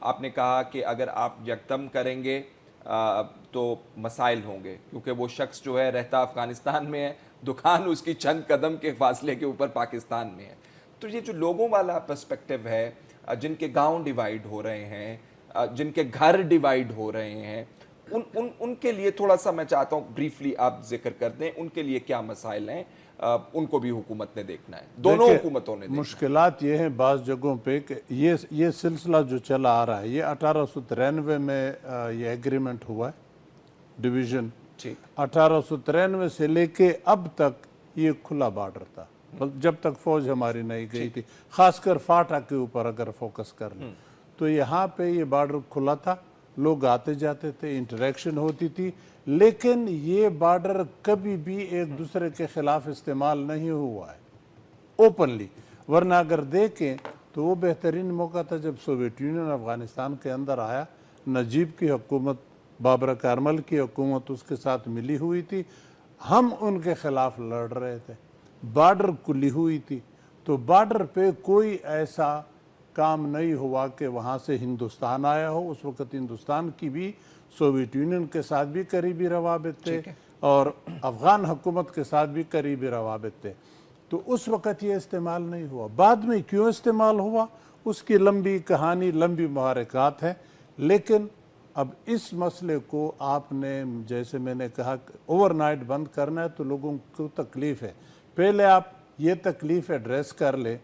آپ نے کہا کہ اگر آپ یکدم کریں گے تو مسائل ہوں گے، کیونکہ وہ شخص جو ہے رہتا افغانستان میں ہے، دکان اس کی چند قدم کے فاصلے کے اوپر پاکستان میں ہے. تو یہ جو لوگوں والا پرسپیکٹو ہے، جن کے گاؤں ڈیوائیڈ ہو رہے ہیں، جن کے گھر ڈیوائیڈ ہو رہے ہیں، ان کے لیے تھوڑا سا میں چاہتا ہوں بریفلی آپ ذکر کر دیں ان کے لیے کیا مسائل ہیں. ان کو بھی حکومت نے دیکھنا ہے، دونوں حکومتوں نے دیکھنا ہے. مشکلات یہ ہیں بعض جگہوں پہ کہ یہ سلسلہ جو چلا آ رہا ہے، یہ 1893 میں یہ ایگریمنٹ ہوا ہے ڈویژن. 1893 سے لے کے اب تک یہ کھلا بارڈر تھا جب تک فوج ہماری نہیں گئی تھی. خاص کر فاٹا کے اوپر اگر فوکس کر لیں تو یہاں پہ یہ بارڈر کھلا تھا، لوگ آتے جاتے تھے، انٹریکشن ہوتی تھی، لیکن یہ بارڈر کبھی بھی ایک دوسرے کے خلاف استعمال نہیں ہوا ہے اوپنلی. ورنہ اگر دیکھیں تو وہ بہترین موقع تھا جب سوویت یونین افغانستان کے اندر آیا، نجیب کی حکومت، بابر کارمل کی حکومت اس کے ساتھ ملی ہوئی تھی، ہم ان کے خلاف لڑ رہے تھے، بارڈر کھلی ہوئی تھی. تو بارڈر پہ کوئی ایسا کام نہیں ہوا کہ وہاں سے ہندوستان آیا ہو. اس وقت ہندوستان کی بھی سوویت یونین کے ساتھ بھی قریبی روابط تھے اور افغان حکومت کے ساتھ بھی قریبی روابط تھے. تو اس وقت یہ استعمال نہیں ہوا. بعد میں کیوں استعمال ہوا اس کی لمبی کہانی، لمبی محرکات ہیں. لیکن اب اس مسئلے کو آپ نے جیسے میں نے کہا اوور نائٹ بند کرنا ہے تو لوگوں کو تکلیف ہے. پہلے آپ یہ تکلیف ایڈریس کر لیں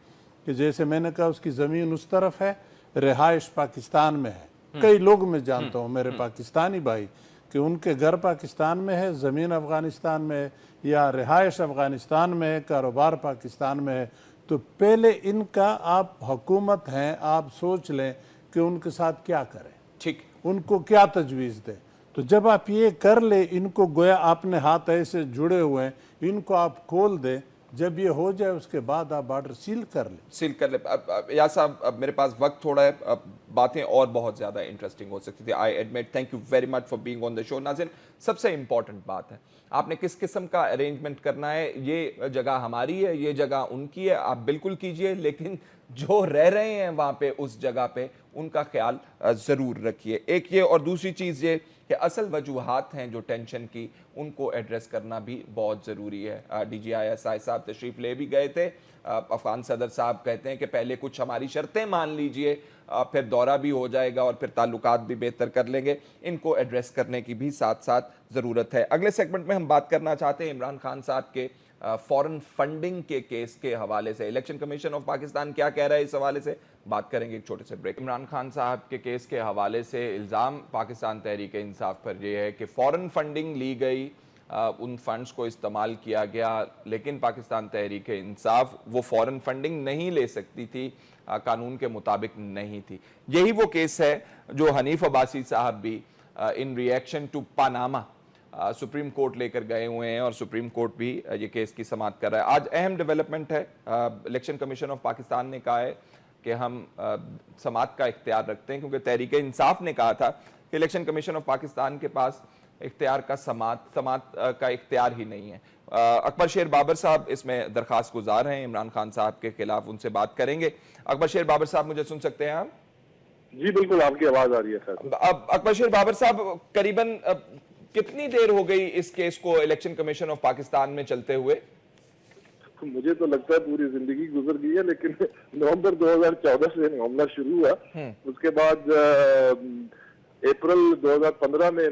کہ جیسے میں نے کہا اس کی زمین اس طرف ہے، رہائش پاکستان میں ہے. کئی لوگ میں جانتا ہوں میرے پاکستانی بھائی کہ ان کے گھر پاکستان میں ہے، زمین افغانستان میں ہے، یا رہائش افغانستان میں ہے، کاروبار پاکستان میں ہے. تو پہلے ان کا آپ حکومت ہیں، آپ سوچ لیں کہ ان کے ساتھ کیا کریں، ٹھیک، ان کو کیا تجویز دیں. تو جب آپ یہ کر لیں، ان کو گویا آپ نے ہاتھ ایسے جڑے ہوئے ہیں، ان کو آپ کھول دیں. جب یہ ہو جائے اس کے بعد آپ بارڈر سیل کر لیں. سیل کر لیں. یا صاحب اب میرے پاس وقت تھوڑا ہے، باتیں اور بہت زیادہ انٹرسٹنگ ہو سکتی تھی. I admit. Thank you very much for being on the show. ناظرین، سب سے امپورٹنٹ بات ہے آپ نے کس قسم کا ارینجمنٹ کرنا ہے. یہ جگہ ہماری ہے، یہ جگہ ان کی ہے، آپ بالکل کیجئے، لیکن جو رہ رہے ہیں وہاں پہ اس جگہ پہ ان کا خیال ضرور رکھیے. ایک یہ، اور دوسری چیز یہ کہ اصل وجوہات ہیں جو ٹینشن کی ان کو ایڈریس کرنا بھی بہت ضروری ہے. D G I S I صاحب تشریف لے بھی گئے تھے. افغان صدر صاحب کہتے ہیں کہ پہلے کچھ ہماری شرطیں مان لیجئے، پھر دورہ بھی ہو جائے گا اور پھر تعلقات بھی بہتر کر لیں گے. ان کو ایڈریس کرنے کی بھی ساتھ ساتھ ضرورت ہے. اگلے سیگمنٹ میں ہم بات کرنا چاہتے ہیں عمران خان صاحب کے فورن فنڈنگ کے کیس کے حوالے سے. الیکشن کمیشن آف پاکستان کیا کہہ رہا ہے اس حوالے سے بات کریں گے ایک چھوٹے سے بریک. عمران خان صاحب کے کیس کے حوالے سے الزام پاکستان تحریک انصاف پر یہ ہے کہ فورن فنڈنگ لی گئی، ان فنڈز کو استعمال کیا گیا، لیکن پاکستان تحریک انصاف وہ فورن فنڈنگ نہیں لے سکتی تھی، قانون کے مطابق نہیں تھی. یہی وہ کیس ہے جو حنیف عباسی صاحب بھی in reaction to Panama Supreme Court لے کر گئے ہوئے ہیں اور سپریم کورٹ بھی یہ کیس کی سماعت کر رہا ہے. آج اہم ڈیولپمنٹ ہے. الیکشن کمیشن آف پاکستان نے کہا ہے کہ ہم سماعت کا اختیار رکھتے ہیں، کیونکہ تحریک انصاف نے کہا تھا کہ الیکشن کمیشن آف پاکستان کے پاس اختیار کا سماعت کا اختیار ہی نہیں ہے. اکبر شیر بابر صاحب اس میں درخواست گزار ہیں عمران خان صاحب کے خلاف، ان سے بات کریں گے. اکبر شیر بابر صاحب مجھے سن سکتے ہیں آپ؟ جی بالکل، آپ کی آواز آ رہی ہے سر. اب اکبر شیر بابر صاحب، قریباً کتنی دیر ہو گئی اس کیس کو الیکشن کمیشن آف پاکستان میں چلتے ہوئے؟ مجھے تو لگتا ہے پوری زندگی گزر گئی ہے، لیکن نومبر 2014 سے معاملہ شروع ہوا. اس کے بعد اپریل 2015 میں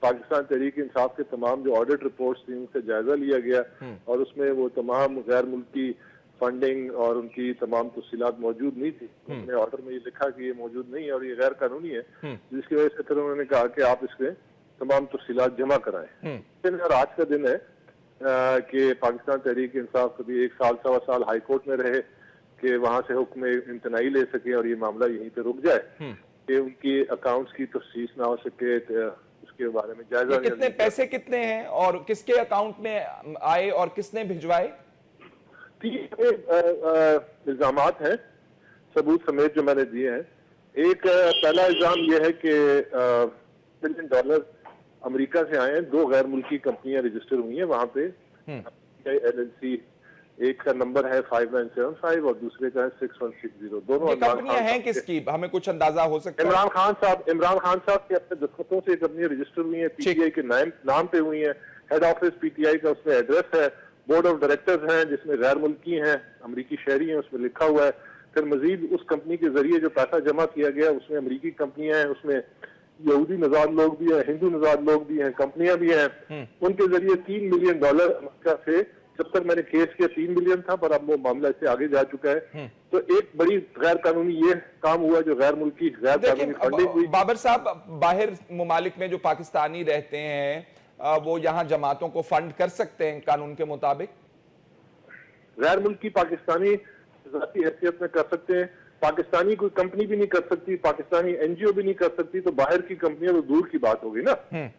پاکستان تحریک انصاف کے تمام جو آڈٹ رپورٹس تھیں ان سے جائزہ لیا گیا اور اس میں وہ تمام غیر ملکی فنڈنگ اور ان کی تمام تفصیلات موجود نہیں تھی. اس نے آرڈر میں یہ لکھا کہ یہ موجود نہیں ہے اور یہ غیر قانونی ہے، جس کی وجہ سے پھر انہوں نے کہا کہ آپ اس میں تمام تفصیلات جمع کرائیں. اور آج کا دن ہے کہ پاکستان تحریک انصاف کبھی 1 سال 1.25 سال ہائی کورٹ میں رہے کہ وہاں سے حکم امتناعی لے سکیں اور یہ معاملہ یہیں پہ رک جائے کہ ان کی اکاؤنٹس کی تفصیص نہ ہو سکے. اس کے بارے میں جائزہ کتنے پیسے کتنے ہیں اور کس کے اکاؤنٹ میں آئے اور کس نے بھجوائے؟ 3 الزامات ہیں ثبوت سمیت جو میں نے دیے ہیں. ایک پہلا الزام یہ ہے کہ $1 بلین امریکہ سے آئے ہیں. 2 غیر ملکی کمپنیاں رجسٹر ہوئی ہیں وہاں پہ، LLC ایک کا نمبر ہے 5975 اور دوسرے کا ہے 6160. دونوں یہ عمران کمپنیاں خان ہیں صاحب کس کی؟ ہمیں کچھ اندازہ ہو سکتا ہے؟ عمران خان صاحب کے اپنے دستخطوں سے کمپنیاں رجسٹر ہوئی ہیں, پی ٹی آئی کے نام پہ ہوئی ہیں. Head office P T I کا اس میں ایڈریس ہے, بورڈ آف ڈائریکٹرز ہیں جس میں غیر ملکی ہیں, امریکی شہری ہیں, اس میں لکھا ہوا ہے. پھر مزید اس کمپنی کے ذریعے جو پیسہ جمع کیا گیا اس میں امریکی کمپنیاں ہیں, اس میں یہودی نژاد لوگ بھی ہیں, ہندو نژاد لوگ بھی ہیں, کمپنیاں بھی ہیں. ان کے ذریعے $3 ملین امریکہ سے, جب تک میں نے کیس کیا 3 ملین تھا, پر اب وہ معاملہ اس سے آگے جا چکا ہے. تو ایک بڑی غیر قانونی یہ کام ہوا جو غیر ملکی غیر قانونی فنڈنگ ہوئی. بابر صاحب, باہر ممالک میں جو پاکستانی رہتے ہیں وہ یہاں جماعتوں کو فنڈ کر سکتے ہیں قانون کے مطابق؟ غیر ملکی پاکستانی ذاتی حیثیت میں کر سکتے ہیں, پاکستانی کوئی کمپنی بھی نہیں کر سکتی, پاکستانی این جی او بھی نہیں کر سکتی. تو باہر کی کمپنیاں تو دور کی بات ہوگی نا,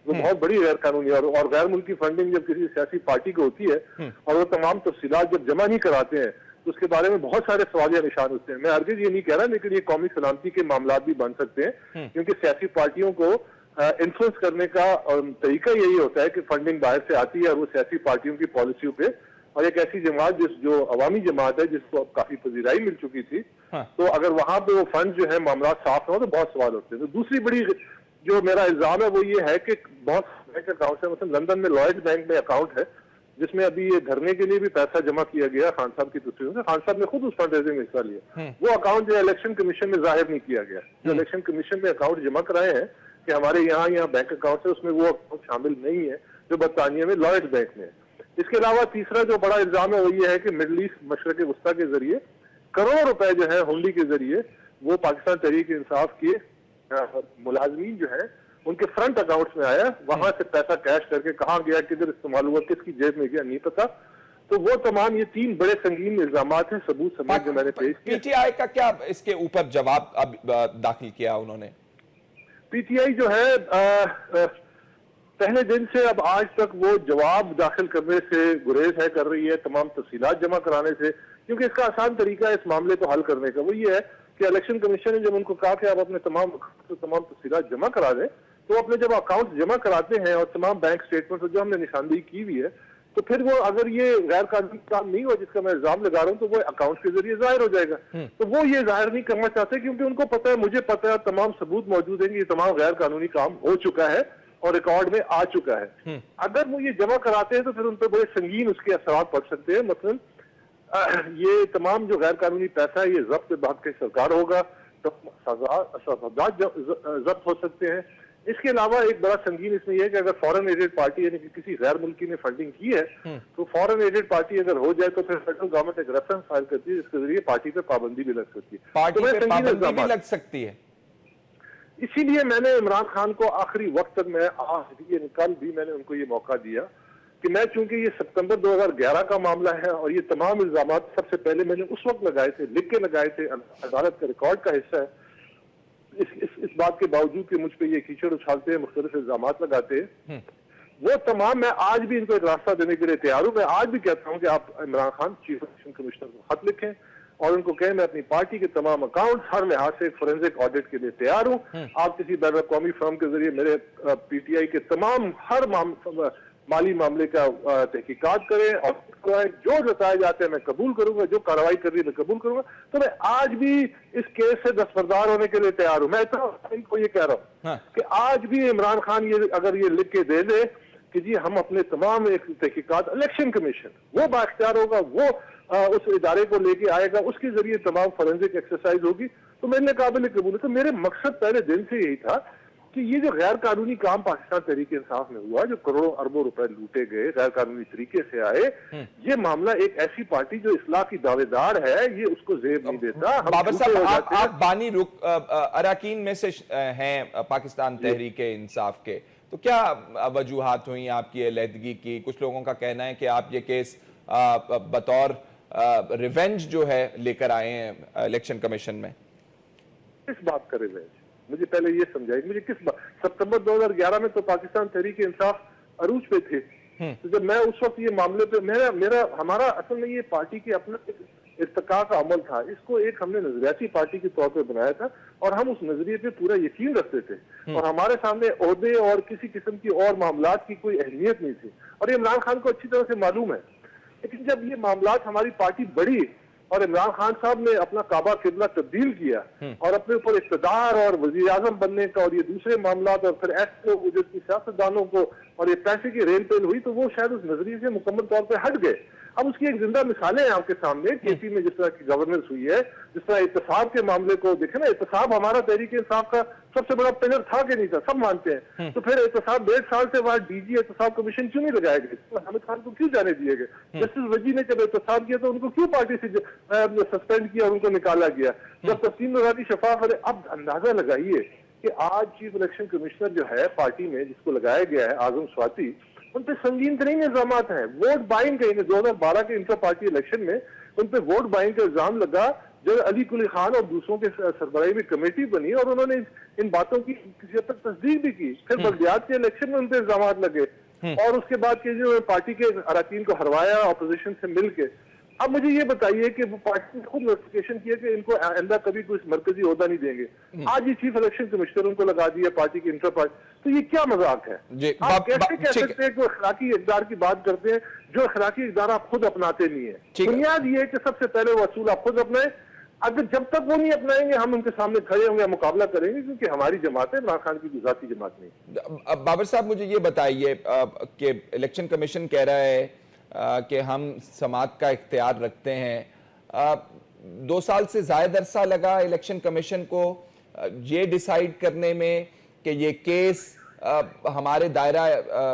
وہ بہت بڑی غیر قانونی. اور غیر ملکی فنڈنگ جب کسی سیاسی پارٹی کو ہوتی ہے اور وہ تمام تفصیلات جب جمع نہیں کراتے ہیں تو اس کے بارے میں بہت سارے سوالیہ نشان ہوتے ہیں. میں ہرگز یہ نہیں کہہ رہا, لیکن یہ قومی سلامتی کے معاملات بھی بن سکتے ہیں, کیونکہ سیاسی پارٹیوں کو انفلوئنس کرنے کا طریقہ یہی ہوتا ہے کہ فنڈنگ باہر سے آتی ہے اور وہ سیاسی پارٹیوں کی پالیسیوں پہ, اور ایک ایسی جماعت جو عوامی جماعت ہے جس کو اب کافی پذیرائی مل چکی تھی, تو اگر وہاں پہ وہ فنڈ جو ہے معاملات صاف نہ ہو تو بہت سوال ہوتے ہیں. تو دوسری بڑی جو میرا الزام ہے وہ یہ ہے کہ بہت بینک اکاؤنٹ ہے, مثلا لندن میں لائڈ بینک میں اکاؤنٹ ہے جس میں ابھی یہ دھرنے کے لیے بھی پیسہ جمع کیا گیا خان صاحب کی تصویروں سے. خان صاحب نے خود اس فنڈ ریزنگ میں حصہ لیا. وہ اکاؤنٹ جو الیکشن کمیشن میں ظاہر نہیں کیا گیا. جو الیکشن کمیشن میں اکاؤنٹ جمع کرائے ہیں کہ ہمارے یہاں بینک اکاؤنٹ ہے, اس میں وہ اکاؤنٹ شامل نہیں ہے جو برطانیہ میں لائڈ بینک میں ہے. اس کے علاوہ تیسرا جو بڑا الزام ہے وہ یہ ہے کہ مڈل ایسٹ مشرق وسطیٰ کے ذریعے کروڑوں روپے جو ہے ہنڈی کے ذریعے وہ پاکستان تحریک انصاف کے ملازمین جو ہیں ان کے فرنٹ اکاؤنٹس میں آیا, وہاں سے پیسہ کیش کر کے کہاں گیا, کدھر استعمال ہوا, کس کی جیب میں گیا, نہیں پتا. تو وہ تمام یہ 3 بڑے سنگین الزامات ہیں ثبوت سمیت جو میں نے پیش کیا. پی ٹی آئی کا کیا اس کے اوپر جواب اب داخل کیا انہوں نے؟ پی ٹی آئی جو ہے پہلے دن سے اب آج تک وہ جواب داخل کرنے سے گریز کر رہی ہے, تمام تفصیلات جمع کرانے سے, کیونکہ اس کا آسان طریقہ ہے اس معاملے کو حل کرنے کا. وہ یہ ہے کہ الیکشن کمیشن نے جب ان کو کہا کہ آپ اپنے تمام تفصیلات جمع کرا دیں, تو اپنے جب اکاؤنٹ جمع کراتے ہیں اور تمام بینک سٹیٹمنٹ جو ہم نے نشاندہی کی ہوئی ہے, تو پھر وہ اگر یہ غیر قانونی کام نہیں ہوا جس کا میں الزام لگا رہا ہوں, تو وہ اکاؤنٹ کے ذریعے ظاہر ہو جائے گا. تو وہ یہ ظاہر نہیں کرنا چاہتے کیونکہ ان کو پتہ ہے, مجھے پتہ ہے, تمام ثبوت موجود ہیں کہ یہ تمام غیر قانونی کام ہو چکا ہے اور ریکارڈ میں آ چکا ہے. اگر وہ یہ جمع کراتے ہیں تو پھر ان پہ بڑے سنگین اس کے اثرات پڑ سکتے ہیں. مثلا یہ تمام جو غیر قانونی پیسہ ہے یہ ضبط بحق کے سرکار ہوگا, ضبط ہو سکتے ہیں. اس کے علاوہ ایک بڑا سنگین اس میں یہ ہے کہ اگر فورن ایڈڈ پارٹی یعنی کہ کسی غیر ملکی نے فنڈنگ کی ہے تو فورن ایڈڈ پارٹی اگر ہو جائے تو پھر فیڈرل گورنمنٹ ایک ریفرنس فائل کرتی ہے جس کے ذریعے پارٹی پہ پابندی بھی لگ سکتی ہے. پارٹی پہ پابندی بھی لگ سکتی ہے. اسی لیے میں نے عمران خان کو آخری وقت تک, میں آج بھی یعنی کل بھی میں نے ان کو یہ موقع دیا کہ میں چونکہ یہ ستمبر 2011 کا معاملہ ہے اور یہ تمام الزامات سب سے پہلے میں نے اس وقت لگائے تھے, لکھ کے لگائے تھے, عدالت کا ریکارڈ کا حصہ ہے. اس بات کے باوجود کہ مجھ پہ یہ کیچڑ اچھالتے ہیں, مختلف الزامات لگاتے ہیں, وہ تمام میں آج بھی ان کو ایک راستہ دینے کے لیے تیار ہوں. میں آج بھی کہتا ہوں کہ آپ Imran Khan chief election commissioner کو خط لکھیں اور ان کو کہیں میں اپنی پارٹی کے تمام اکاؤنٹ ہر لحاظ سے فورینزک آڈٹ کے لیے تیار ہوں. آپ کسی بین الاقوامی فرم کے ذریعے میرے پی ٹی آئی کے تمام ہر مالی معاملے کا تحقیقات کریں اور جو جتائے جاتے ہیں میں قبول کروں گا, جو کارروائی کر رہی ہے میں قبول کروں گا. تو میں آج بھی اس کیس سے دستبردار ہونے کے لیے تیار ہوں. میں ان کو یہ کہہ رہا ہوں کہ آج بھی عمران خان یہ اگر یہ لکھ کے دے دے کہ جی ہم اپنے تمام تحقیقات, الیکشن کمیشن وہ بااختیار ہوگا, وہ اس ادارے کو لے کے آئے گا, اس کے ذریعے تمام فورینزک ایکسرسائز ہوگی, تو میرے لیے قابل قبول ہے. تو میرے مقصد پہلے دن سے یہی تھا کہ یہ جو غیر قانونی کام پاکستان تحریک انصاف میں ہوا, جو کروڑوں اربوں روپے لوٹے گئے غیر قانونی طریقے سے آئے, یہ معاملہ ایک ایسی پارٹی جو اصلاح کی دعوے دار ہے یہ اس کو زیب نہیں دیتا. بابر صاحب آپ بانی اراکین میں سے ہیں پاکستان تحریک انصاف کے, تو کیا وجوہات ہوئی آپ کی علیحدگی کی؟ کچھ لوگوں کا کہنا ہے کہ آپ یہ کیس بطور ریونج جو ہے لے کر آئے ہیں الیکشن کمیشن میں. کس بات کا ریونج؟ مجھے پہلے یہ سمجھائے مجھے کس بات. ستمبر 2011 میں تو پاکستان تحریک انصاف عروج پہ تھے, تو جب میں اس وقت یہ معاملے پہ ہمارا اصل میں یہ پارٹی کے اپنا ارتقاء کا عمل تھا. اس کو ایک ہم نے نظریاتی پارٹی کے طور پہ بنایا تھا اور ہم اس نظریے پہ پورا یقین رکھتے تھے, اور ہمارے سامنے عہدے اور کسی قسم کی اور معاملات کی کوئی اہمیت نہیں تھی. اور یہ عمران خان کو اچھی طرح سے معلوم ہے. لیکن جب یہ معاملات ہماری پارٹی بڑھی اور عمران خان صاحب نے اپنا کعبہ قبلہ تبدیل کیا اور اپنے اوپر اقتدار اور وزیر اعظم بننے کا اور یہ دوسرے معاملات اور پھر ایسے لوگ جو کی سیاستدانوں کو اور یہ پیسے کی رین پین ہوئی تو وہ شاید اس نظریے سے مکمل طور پہ ہٹ گئے. اب اس کی ایک زندہ مثالیں ہیں آپ کے سامنے. کے پی میں جس طرح کی گورننس ہوئی ہے, جس طرح احتساب کے معاملے کو دیکھیں نا, احتساب ہمارا تحریک انصاف کا سب سے بڑا پلر تھا کہ نہیں تھا, سب مانتے ہیں. تو پھر احتساب 1.5 سال سے بعد ڈی جی احتساب کمیشن کیوں نہیں لگائے گئے؟ حامد خان کو کیوں جانے دیے گئے؟ جسٹس وجی نے جب احتساب کیا تو ان کو کیوں پارٹی سے سسپینڈ کیا اور ان کو نکالا گیا؟ جب تقسیم نظاتی شفاف ہے. اب اندازہ لگائیے کہ آج چیف الیکشن کمشنر جو ہے پارٹی میں جس کو لگایا گیا ہے اعظم سواتی, ان پہ سنگین ترین الزامات ہیں. ووٹ بائنگ کا 2012 کے انٹر پارٹی الیکشن میں ان پہ ووٹ بائنگ کا الزام لگا. جو علی کلی خان اور دوسروں کے سربراہی میں کمیٹی بنی اور انہوں نے ان باتوں کی کسی حد تک تصدیق بھی کی. پھر بلدیات کے الیکشن میں ان پہ الزامات لگے اور اس کے بعد کہ جو پارٹی کے اراکین کو ہروایا اپوزیشن سے مل کے. اب مجھے یہ بتائیے کہ وہ پارٹی نے خود نوٹیفیکیشن کیا کہ ان کو آئندہ کبھی کوئی مرکزی عہدہ نہیں دیں گے. آج یہ چیف الیکشن کمشنر ان کو لگا دیا پارٹی کی انٹر پارٹی. تو یہ کیا مذاق ہے؟ آپ کیسے کہہ سکتے ہیں کہ اخلاقی اقدار کی بات کرتے ہیں جو اخلاقی اقدار آپ خود اپناتے نہیں ہیں؟ بنیاد یہ ہے کہ سب سے پہلے وہ اصول آپ خود اپنائیں. اگر جب تک وہ نہیں اپنائیں گے ہم ان کے سامنے کھڑے ہوں گے, مقابلہ کریں گے, کیونکہ ہماری جماعت ہے, عمران خان کی ذاتی جماعت نہیں. بابر صاحب مجھے یہ بتائیے کہ الیکشن کمیشن کہہ رہا ہے کہ ہم سماعت کا اختیار رکھتے ہیں. 2 سال سے زائد عرصہ لگا الیکشن کمیشن کو یہ ڈیسائیڈ کرنے میں کہ یہ کیس ہمارے دائرہ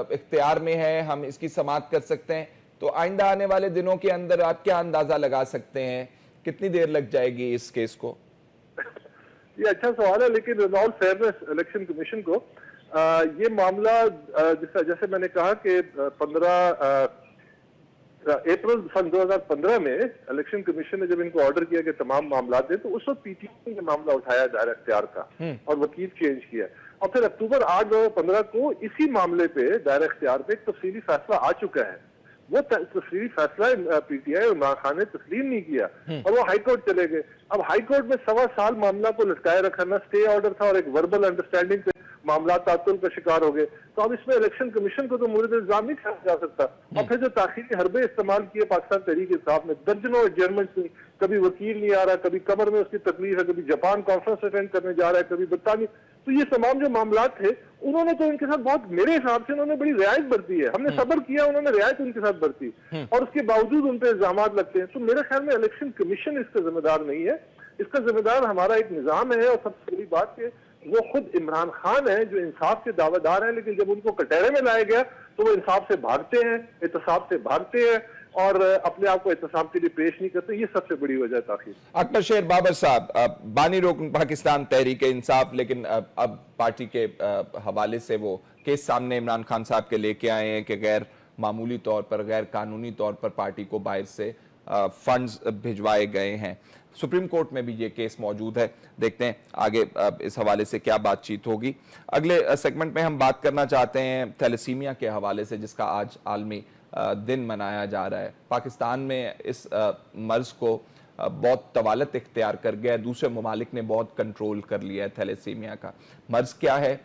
اختیار میں ہے, ہم اس کی سماعت کر سکتے ہیں. تو آئندہ آنے والے دنوں کے اندر آپ کیا اندازہ لگا سکتے ہیں کتنی دیر لگ جائے گی اس کیس کو؟ یہ اچھا سوال ہے, لیکن ود آل فیئرنس الیکشن کمیشن کو یہ معاملہ جیسے میں نے کہا کہ 15 اپریل سن 2015 میں الیکشن کمیشن نے جب ان کو آرڈر کیا کہ تمام معاملات دیں تو اس وقت پی ٹی آئی نے یہ معاملہ اٹھایا دائرہ اختیار کا اور وکیل چینج کیا, اور پھر اکتوبر 8 2015 کو اسی معاملے پہ دائرہ اختیار پہ ایک تفصیلی فیصلہ آ چکا ہے. وہ تفصیلی فیصلہ پی ٹی آئی اور عمران خان نے تسلیم نہیں کیا اور وہ ہائی کورٹ چلے گئے. اب ہائی کورٹ میں 1.25 سال معاملہ کو لٹکائے رکھا, نہ اسٹے آرڈر تھا اور ایک وربل انڈرسٹینڈنگ پہ معاملات تعطل کا شکار ہو گئے. تو اب اس میں الیکشن کمیشن کو تو مورد الزام نہیں کھایا جا سکتا. اور پھر جو تاخیری حربے استعمال کیے پاکستان تحریک انصاف میں, درجنوں ایڈجرمنٹس ہوئی, کبھی وکیل نہیں آ رہا, کبھی کمر میں اس کی تکلیف ہے, کبھی جاپان کانفرنس اٹینڈ کرنے جا رہا ہے, کبھی برطانیہ. تو یہ تمام جو معاملات تھے انہوں نے تو ان کے ساتھ بہت, میرے حساب سے انہوں نے بڑی رعایت برتی ہے. ہم نے صبر کیا, انہوں نے رعایت ان کے ساتھ برتی, اور اس کے باوجود ان پہ الزامات لگتے ہیں. تو میرے خیال میں الیکشن کمیشن اس کا ذمہ دار نہیں ہے, اس کا ذمہ دار ہمارا ایک نظام ہے. اور سب سے بڑی بات کہ وہ خود عمران خان ہیں جو انصاف کے دعوے دار ہیں, لیکن جب ان کو کٹہرے میں لایا گیا تو وہ انصاف سے بھاگتے ہیں, احتساب سے بھاگتے ہیں اور اپنے آپ کو احتساب کے لیے پیش نہیں کرتے. یہ سب سے بڑی وجہ تاخیر. اکبر شیر بابر صاحب, بانی رکن پاکستان تحریک انصاف, لیکن اب پارٹی کے حوالے سے وہ کیس سامنے عمران خان صاحب کے لے کے آئے ہیں کہ غیر معمولی طور پر, غیر قانونی طور پر پارٹی کو باہر سے فنڈز بھجوائے گئے ہیں. سپریم کورٹ میں بھی یہ کیس موجود ہے. دیکھتے ہیں آگے اس حوالے سے کیا بات چیت ہوگی. اگلے سیگمنٹ میں ہم بات کرنا چاہتے ہیں تھیلیسیمیا کے حوالے سے, جس کا آج عالمی دن منایا جا رہا ہے. پاکستان میں اس مرض کو بہت طوالت اختیار کر گیا ہے, دوسرے ممالک نے بہت کنٹرول کر لیا ہے. تھیلیسیمیا کا مرض کیا ہے,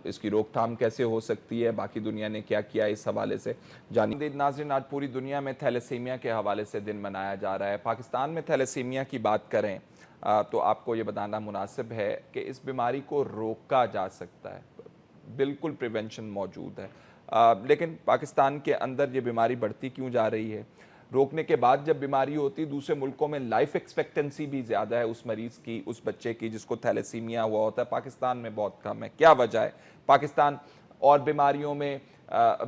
اس کی روک تھام کیسے ہو سکتی ہے, باقی دنیا نے کیا کیا اس حوالے سے جانیں. ناظرین, آج پوری دنیا میں تھیلیسیمیا کے حوالے سے دن منایا جا رہا ہے. پاکستان میں تھیلیسیمیا کی بات کریں تو آپ کو یہ بتانا مناسب ہے کہ اس بیماری کو روکا جا سکتا ہے, بالکل پریونشن موجود ہے. لیکن پاکستان کے اندر یہ بیماری بڑھتی کیوں جا رہی ہے؟ روکنے کے بعد جب بیماری ہوتی, دوسرے ملکوں میں لائف ایکسپیکٹنسی بھی زیادہ ہے اس مریض کی, اس بچے کی جس کو تھیلیسیمیا ہوا ہوتا ہے. پاکستان میں بہت کم ہے. کیا وجہ ہے؟ پاکستان اور بیماریوں میں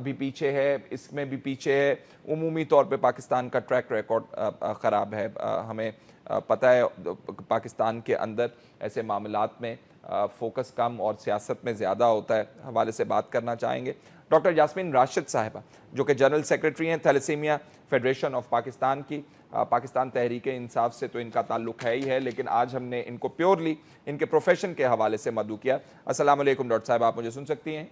بھی پیچھے ہے, اس میں بھی پیچھے ہے. عمومی طور پہ پاکستان کا ٹریک ریکارڈ خراب ہے. ہمیں پتہ ہے پاکستان کے اندر ایسے معاملات میں فوکس کم اور سیاست میں زیادہ ہوتا ہے. حوالے سے بات کرنا چاہیں گے ڈاکٹر یاسمین راشد صاحبہ, جو کہ جنرل سیکریٹری ہیں تھیلیسیمیا فیڈریشن آف پاکستان کی. پاکستان تحریک انصاف سے تو ان کا تعلق ہے ہی ہے, لیکن آج ہم نے ان کو پیورلی ان کے پروفیشن کے حوالے سے مدعو کیا. السلام علیکم ڈاکٹر صاحبہ, آپ مجھے سن سکتی ہیں؟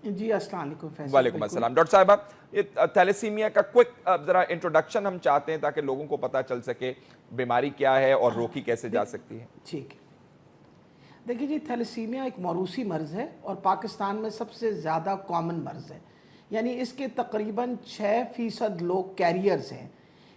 جی السلام علیکم فیصل. وعلیکم السلام. ڈاکٹر صاحبہ, یہ تھیلیسیمیا کا کوئک ذرا انٹروڈکشن ہم چاہتے ہیں تاکہ لوگوں کو پتہ چل سکے بیماری کیا ہے اور روکی کیسے جا سکتی ہے. ٹھیک ہے. دیکھیے جی, تھیلیسیمیا ایک موروثی مرض ہے اور پاکستان میں سب سے زیادہ کامن مرض ہے. یعنی اس کے تقریباً 6% لوگ کیریئرز ہیں.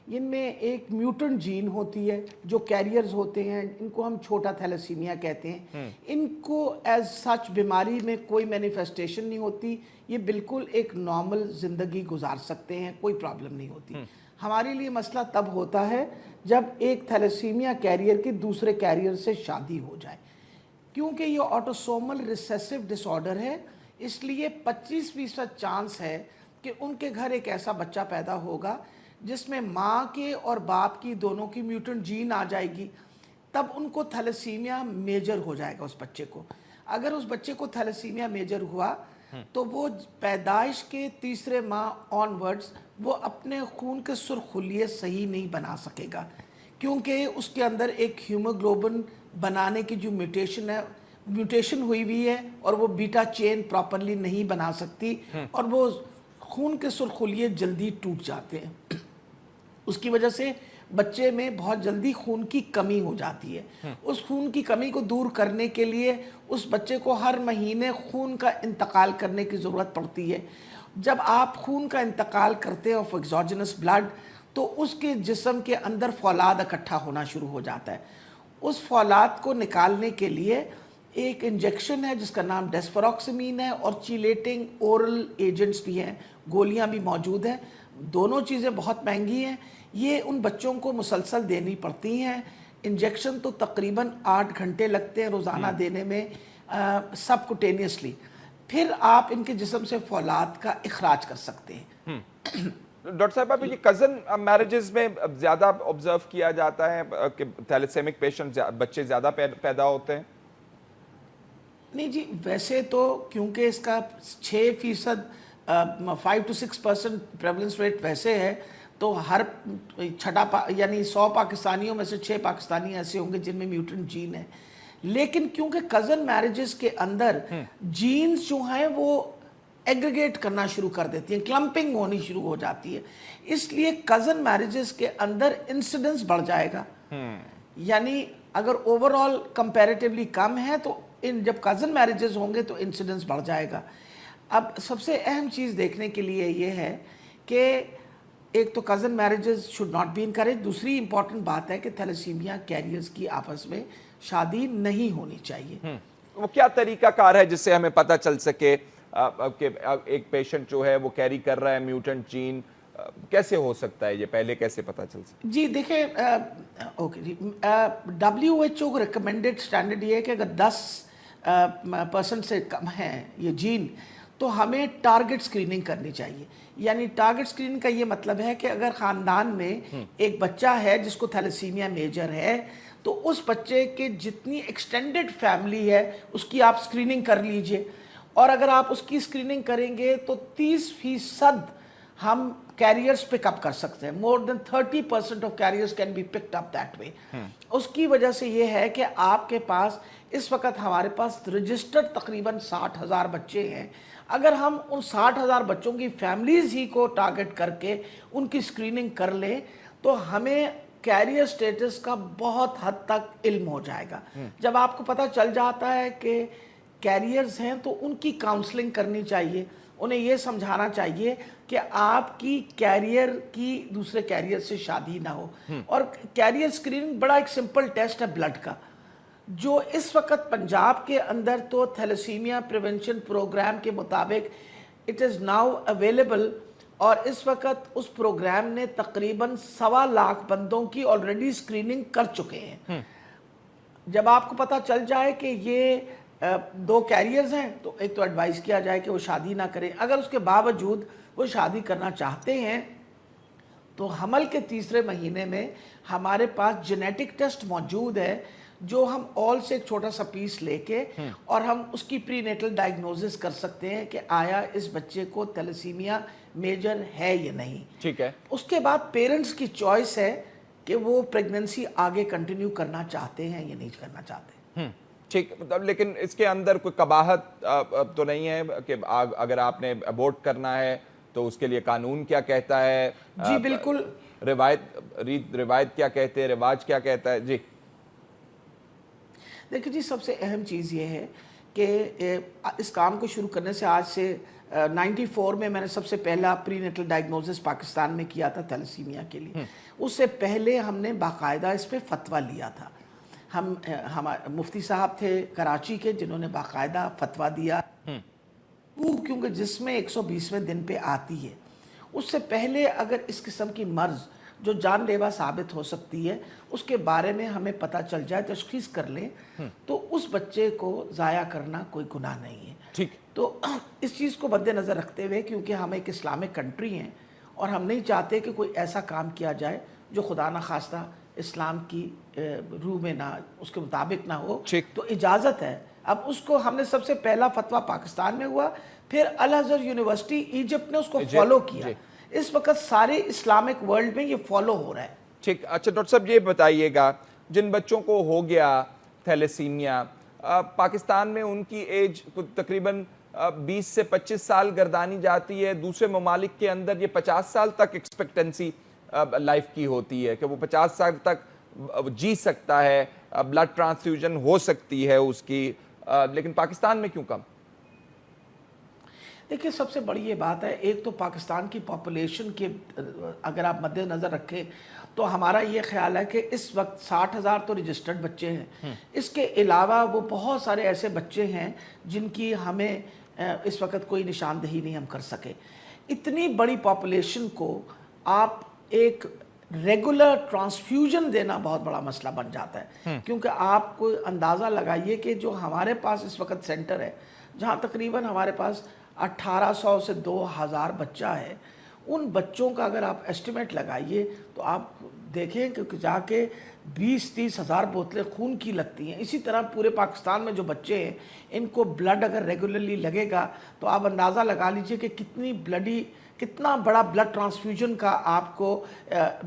ان میں ایک میوٹنٹ جین ہوتی ہے جو کیریئرز ہوتے ہیں, ان کو ہم چھوٹا تھیلیسیمیا کہتے ہیں. ان کو ایز سچ بیماری میں کوئی مینیفیسٹیشن نہیں ہوتی, یہ بالکل ایک نارمل زندگی گزار سکتے ہیں, کوئی پرابلم نہیں ہوتی. ہمارے لیے مسئلہ تب ہوتا ہے جب ایک تھیلیسیمیا کیریئر کی دوسرے کیریئر سے شادی ہو جائے, کیونکہ یہ آٹوسومل ریسیسو ڈس آرڈر ہے. اس لیے 25% چانس ہے کہ ان کے گھر ایک ایسا بچہ پیدا ہوگا جس میں ماں کے اور باپ کی دونوں کی میوٹنٹ جین آ جائے گی. تب ان کو تھیلیسیمیا میجر ہو جائے گا اس بچے کو. اگر اس بچے کو تھیلیسیمیا میجر ہوا تو وہ پیدائش کے تیسرے ماہ آن ورڈز وہ اپنے خون کے سرخ خلیے صحیح نہیں بنا سکے گا, کیونکہ اس کے اندر ایک ہیموگلوبن بنانے کی جو میوٹیشن ہوئی ہے اور وہ بیٹا چین پراپرلی نہیں بنا سکتی, اور وہ خون کے سرخ خلیے جلدی ٹوٹ جاتے ہیں. اس کی وجہ سے بچے میں بہت جلدی خون کی کمی ہو جاتی ہے. اس خون کی کمی کو دور کرنے کے لیے اس بچے کو ہر مہینے خون کا انتقال کرنے کی ضرورت پڑتی ہے. جب آپ خون کا انتقال کرتے ہیں آف ایگزوجنس بلڈ تو اس کے جسم کے اندر فولاد اکٹھا ہونا شروع ہو جاتا ہے. اس فولاد کو نکالنے کے لیے ایک انجیکشن ہے جس کا نام ڈیسفراکسمین ہے, اور چیلیٹنگ اورل ایجنٹس بھی ہیں, گولیاں بھی موجود ہیں. دونوں چیزیں بہت مہنگی ہیں, یہ ان بچوں کو مسلسل دینی پڑتی ہیں. انجیکشن تو تقریباً 8 گھنٹے لگتے ہیں روزانہ دینے میں سب کوٹینیسلی. پھر آپ ان کے جسم سے فولاد کا اخراج کر سکتے ہیں. ڈاکٹر صاحب ابھی یہ کزن میرجز میں زیادہ آبزرو کیا جاتا ہے کہ تھیلیسیمک پیشنٹ بچے زیادہ پیدا ہوتے ہیں؟ نہیں جی, ویسے تو کیونکہ اس کا 6% 5 to 6% پریولنس ریٹ ویسے ہے, تو ہر یعنی 100 پاکستانیوں میں سے 6 پاکستانی ایسے ہوں گے جن میں میوٹنٹ جین ہے. لیکن کیونکہ کزن میرجز کے اندر جینز جو ہیں وہ ایگریگیٹ کرنا شروع کر دیتی ہیں, کلمپنگ ہونی شروع ہو جاتی ہے, اس لیے کزن میرجز کے اندر انسیڈنس بڑھ جائے گا. یعنی اگر اوور آل کمپیریٹیولی کم ہے تو جب کزن میرجز ہوں گے تو انسیڈنس بڑھ جائے گا. اب سب سے اہم چیز دیکھنے کے لیے یہ ہے کہ ایک تو cousin marriages should not be encourage. دوسری امپورٹنٹ بات ہے کہ تھیلیسیمیا کیریئرز کی آپس میں شادی نہیں ہونی چاہیے. وہ کیا طریقہ کار ہے جس سے ہمیں پتہ چل سکے کہ ایک پیشنٹ جو ہے وہ کیری کر رہا ہے میوٹنٹ جین, کیسے ہو سکتا ہے یہ, پہلے کیسے پتہ چل سکتا ہے؟ جی دیکھیں, اوکے جی, WHO کو ریکمینڈڈ سٹینڈرڈ یہ ہے کہ اگر 10% سے کم ہے یہ جین تو ہمیں ٹارگٹ سکریننگ کرنی چاہیے. یعنی ٹارگٹ سکریننگ کا یہ مطلب ہے کہ اگر خاندان میں ایک بچہ ہے جس کو تھیلیسیمیا میجر ہے تو اس بچے کے جتنی ایکسٹینڈڈ فیملی ہے اس کی آپ سکریننگ کر لیجئے, اور اگر آپ اس کی سکریننگ کریں گے تو 30% ہم کیریئرز پک اپ کر سکتے ہیں. More than 30% of carriers can be picked up that way. اس کی وجہ سے یہ ہے کہ آپ کے پاس اس وقت ہمارے پاس رجسٹرڈ تقریباً 60,000 بچے ہیں. اگر ہم ان 60,000 بچوں کی فیملیز ہی کو ٹارگٹ کر کے ان کی سکریننگ کر لیں تو ہمیں کیریئر سٹیٹس کا بہت حد تک علم ہو جائے گا. جب آپ کو پتہ چل جاتا ہے کہ کیریئرز ہیں تو ان کی کاؤنسلنگ کرنی چاہیے, انہیں یہ سمجھانا چاہیے کہ آپ کی کیریئر کی دوسرے کیریئر سے شادی نہ ہو. اور کیریئر سکریننگ بڑا ایک سمپل ٹیسٹ ہے بلڈ کا, جو اس وقت پنجاب کے اندر تو تھیلیسیمیا پریونشن پروگرام کے مطابق اٹ از ناؤ اویلیبل, اور اس وقت اس پروگرام نے تقریباً 1.25 بندوں کی آلریڈی سکریننگ کر چکے ہیں. جب آپ کو پتہ چل جائے کہ یہ 2 کیریئرز ہیں تو ایک تو ایڈوائز کیا جائے کہ وہ شادی نہ کریں. اگر اس کے باوجود وہ شادی کرنا چاہتے ہیں تو حمل کے تیسرے مہینے میں ہمارے پاس جینیٹک ٹیسٹ موجود ہے جو ہم آل سے ایک چھوٹا سا پیس لے کے اور ہم اس کی پری نیٹل ڈائگنوزس کر سکتے ہیں کہ آیا اس بچے کو تھیلیسیمیا میجر ہے یا نہیں. ٹھیک ہے. اس کے بعد پیرنٹس کی چوائس ہے کہ وہ پریگننسی آگے کنٹینیو کرنا چاہتے ہیں یا نہیں کرنا چاہتے. ٹھیک, لیکن اس کے اندر کوئی قباحت تو نہیں ہے کہ اگر آپ نے ابورٹ کرنا ہے تو اس کے لیے قانون کیا کہتا ہے؟ جی بالکل. روایت کیا کہتے ہیں, رواج کیا کہتا ہے؟ جی دیکھیں جی, سب سے اہم چیز یہ ہے کہ اس کام کو شروع کرنے سے آج سے 94 میں میں نے سب سے پہلا پری نیٹل ڈائگنوزس پاکستان میں کیا تھا تھیلیسیمیا کے لیے. اس سے پہلے ہم نے باقاعدہ اس پہ فتویٰ لیا تھا. ہم مفتی صاحب تھے کراچی کے جنہوں نے باقاعدہ فتویٰ دیا کیونکہ جس میں 120ویں دن پہ آتی ہے. اس سے پہلے اگر اس قسم کی مرض جو جان لیوا ثابت ہو سکتی ہے اس کے بارے میں ہمیں پتہ چل جائے, تشخیص کر لیں, تو اس بچے کو ضائع کرنا کوئی گناہ نہیں ہے. ٹھیک. تو اس چیز کو مد نظر رکھتے ہوئے, کیونکہ ہم ایک اسلامک کنٹری ہیں اور ہم نہیں چاہتے کہ کوئی ایسا کام کیا جائے جو خدا نخواستہ اسلام کی روح میں نہ, اس کے مطابق نہ ہو, تو اجازت ہے. اب اس کو ہم نے سب سے پہلا فتویٰ پاکستان میں ہوا, پھر الازہر یونیورسٹی ایجپٹ نے اس کو فالو کیا. اس وقت سارے اسلامک ورلڈ میں یہ فالو ہو رہا ہے. ٹھیک. اچھا ڈاکٹر صاحب یہ بتائیے گا, جن بچوں کو ہو گیا تھیلیسیمیا, پاکستان میں ان کی ایج تقریباً 20 سے 25 سال گردانی جاتی ہے. دوسرے ممالک کے اندر یہ 50 سال تک ایکسپیکٹنسی لائف کی ہوتی ہے کہ وہ 50 سال تک جی سکتا ہے, بلڈ ٹرانسفیوژن ہو سکتی ہے اس کی, لیکن پاکستان میں کیوں کم؟ دیکھیں سب سے بڑی یہ بات ہے, ایک تو پاکستان کی پاپولیشن کے اگر آپ مد نظر رکھیں تو ہمارا یہ خیال ہے کہ اس وقت 60,000 تو رجسٹرڈ بچے ہیں. اس کے علاوہ وہ بہت سارے ایسے بچے ہیں جن کی ہمیں اس وقت کوئی نشاندہی نہیں ہم کر سکے. اتنی بڑی پاپولیشن کو آپ ایک ریگولر ٹرانسفیوژن دینا بہت بڑا مسئلہ بن جاتا ہے, کیونکہ آپ کو اندازہ لگائیے کہ جو ہمارے پاس اس وقت سینٹر ہے جہاں تقریباً ہمارے پاس 1800 سے 2000 بچہ ہے, ان بچوں کا اگر آپ ایسٹیمیٹ لگائیے تو آپ دیکھیں کہ جا کے 20-30 ہزار بوتلیں خون کی لگتی ہیں. اسی طرح پورے پاکستان میں جو بچے ہیں ان کو بلڈ اگر ریگولرلی لگے گا تو آپ اندازہ لگا لیجئے کہ کتنا بڑا بلڈ ٹرانسفیوژن کا آپ کو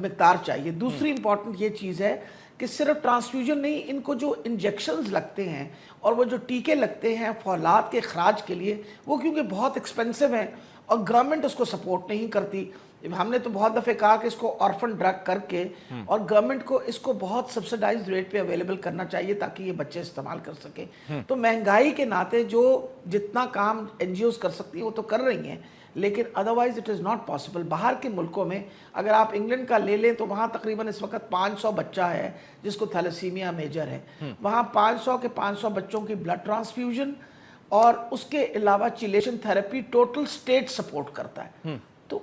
مقدار چاہیے. دوسری امپورٹنٹ یہ چیز ہے کہ صرف ٹرانسفیوژن نہیں, ان کو جو انجیکشنز لگتے ہیں اور وہ جو ٹیکے لگتے ہیں فولاد کے اخراج کے لیے, وہ کیونکہ بہت ایکسپینسو ہیں اور گورنمنٹ اس کو سپورٹ نہیں کرتی. ہم نے تو بہت دفعہ کہا کہ اس کو آرفن ڈرگ کر کے اور گورنمنٹ کو اس کو بہت سبسڈائز ریٹ پہ اویلیبل کرنا چاہیے تاکہ یہ بچے استعمال کر سکیں. تو مہنگائی کے ناطے جو جتنا کام این جی اوز کر سکتی ہیں وہ تو کر رہی ہیں, لیکن otherwise it is not possible. باہر کے ملکوں میں اگر آپ انگلینڈ کا لے لیں تو وہاں تقریباً اس وقت 500 بچہ ہے جس کو تھیلیسیمیا میجر ہے. وہاں 500 کے 500 بچوں کی بلڈ ٹرانسفیوژن اور اس کے علاوہ چیلیشن تھیراپی ٹوٹل سٹیٹ سپورٹ کرتا ہے. تو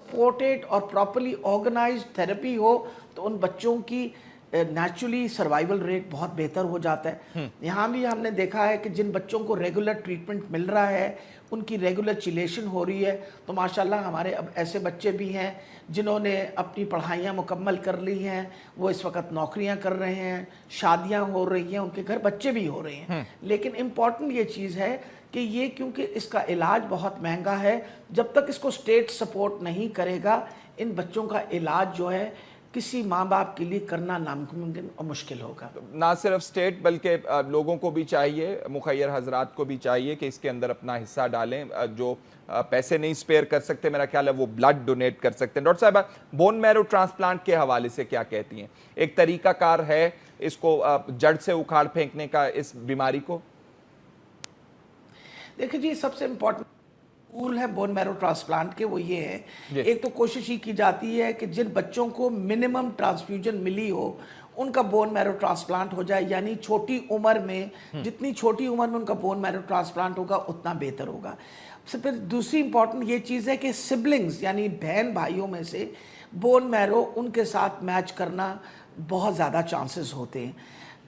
سپورٹڈ اور پراپرلی آرگنائزڈ تھیراپی ہو تو ان بچوں کی نیچرلی سروائیول ریٹ بہت بہتر ہو جاتا ہے. یہاں بھی ہم نے دیکھا ہے کہ جن بچوں کو ریگولر ٹریٹمنٹ مل رہا ہے ان کی ریگولر چیلیشن ہو رہی ہے. تو ماشاءاللہ ہمارے اب ایسے بچے بھی ہیں جنہوں نے اپنی پڑھائیاں مکمل کر لی ہیں, وہ اس وقت نوکریاں کر رہے ہیں, شادیاں ہو رہی ہیں, ان کے گھر بچے بھی ہو رہے ہیں. لیکن امپورٹنٹ یہ چیز ہے کہ یہ کیونکہ اس کا علاج بہت مہنگا ہے, جب تک اس کو اسٹیٹ سپورٹ نہیں کرے گا ان بچوں کا علاج جو ہے کسی ماں باپ کے لیے کرنا ناممکن اور مشکل ہوگا. نہ صرف اسٹیٹ بلکہ لوگوں کو بھی چاہیے, مخیر حضرات کو بھی چاہیے کہ اس کے اندر اپنا حصہ ڈالیں. جو پیسے نہیں اسپیئر کر سکتے میرا خیال ہے وہ بلڈ ڈونیٹ کر سکتے ہیں. ڈاکٹر صاحبہ, بون میرو ٹرانسپلانٹ کے حوالے سے کیا کہتی ہیں؟ ایک طریقہ کار ہے اس کو جڑ سے اکھاڑ پھینکنے کا اس بیماری کو؟ دیکھیں جی, سب سے امپورٹنٹ رول ہے بون میرو ٹرانسپلانٹ کے وہ یہ ہے, ایک تو کوشش ہی کی جاتی ہے کہ جن بچوں کو منیمم ٹرانسفیوژن ملی ہو ان کا بون میرو ٹرانسپلانٹ ہو جائے. یعنی چھوٹی عمر میں, جتنی چھوٹی عمر میں ان کا بون میرو ٹرانسپلانٹ ہوگا اتنا بہتر ہوگا. پھر دوسری امپورٹنٹ یہ چیز ہے کہ سبلنگز یعنی بہن بھائیوں میں سے بون میرو ان کے ساتھ میچ کرنا بہت زیادہ چانسز ہوتے ہیں.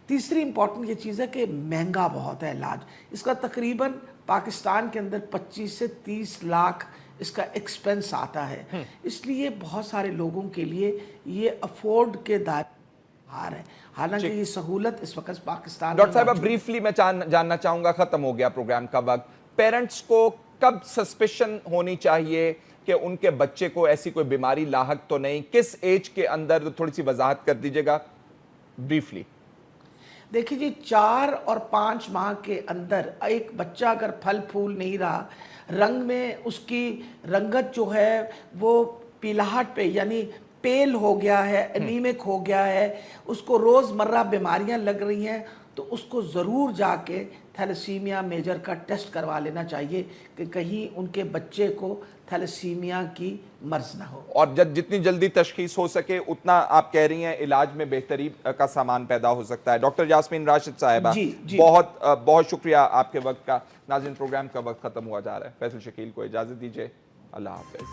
تیسری امپورٹنٹ یہ چیز ہے کہ مہنگا بہت ہے علاج اس کا. تقریباً پاکستان کے اندر 25 سے 30 لاکھ اس کا ایکسپنس آتا ہے. اس لیے بہت سارے لوگوں کے لیے یہ افورڈ کے دائرے باہر ہے, حالانکہ یہ سہولت اس وقت پاکستان میں. ڈاکٹر صاحبہ بریفلی میں جاننا چاہوں گا, ختم ہو گیا پروگرام کا وقت, پیرنٹس کو کب سسپیشن ہونی چاہیے کہ ان کے بچے کو ایسی کوئی بیماری لاحق تو نہیں؟ کس ایج کے اندر تھوڑی سی وضاحت کر دیجیے گا بریفلی. دیکھیں جی, 4 اور 5 ماہ کے اندر ایک بچہ اگر پھل پھول نہیں رہا, رنگ میں اس کی رنگت جو ہے وہ پیلاہٹ پہ یعنی پیل ہو گیا ہے, انیمک ہو گیا ہے, اس کو روز مرہ بیماریاں لگ رہی ہیں, تو اس کو ضرور جا کے تھیلیسیمیا میجر کا ٹیسٹ کروا لینا چاہیے کہ کہیں ان کے بچے کو تھیلیسیمیا کی مرض نہ ہو. اور جتنی جلدی تشخیص ہو سکے اتنا آپ کہہ رہی ہیں علاج میں بہتری کا سامان پیدا ہو سکتا ہے. ڈاکٹر یاسمین راشد صاحبہ, بہت بہت شکریہ آپ کے وقت کا. ناظرین, پروگرام کا وقت ختم ہوا جا رہا ہے. فیصل شکیل کو اجازت دیجیے. اللہ حافظ.